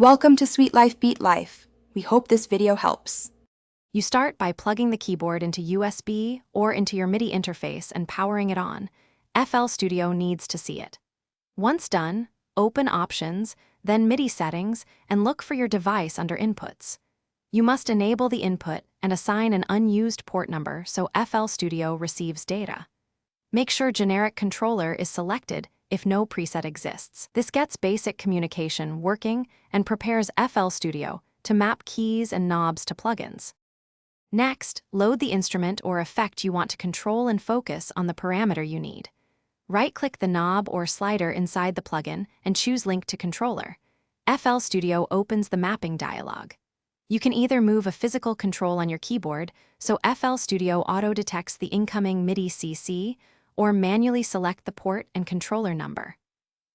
Welcome to Sweet Life Beat Life. We hope this video helps. You start by plugging the keyboard into USB or into your Midi interface and powering it on. FL Studio needs to see it. Once done, open Options, then Midi Settings, and look for your device under Inputs. You must enable the input and assign an unused port number so FL Studio receives data. Make sure Generic Controller is selected if no preset exists. This gets basic communication working and prepares FL Studio to map keys and knobs to plugins. Next, load the instrument or effect you want to control and focus on the parameter you need. Right-click the knob or slider inside the plugin and choose Link to Controller. FL Studio opens the mapping dialog. You can either move a physical control on your keyboard, so FL Studio auto-detects the incoming MIDI CC, or manually select the port and controller number.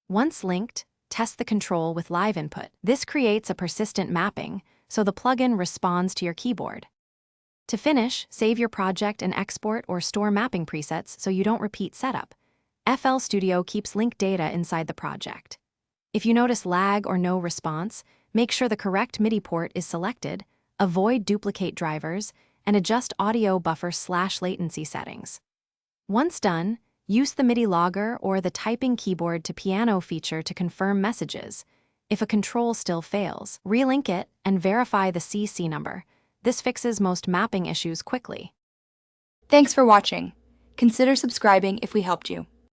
Once linked, test the control with live input. This creates a persistent mapping, so the plugin responds to your keyboard. To finish, save your project and export or store mapping presets so you don't repeat setup. FL Studio keeps linked data inside the project. If you notice lag or no response, make sure the correct MIDI port is selected, avoid duplicate drivers, and adjust audio buffer/latency settings. Once done, use the MIDI logger or the typing keyboard to piano feature to confirm messages. If a control still fails, relink it and verify the CC number. This fixes most mapping issues quickly. Thanks for watching. Consider subscribing if we helped you.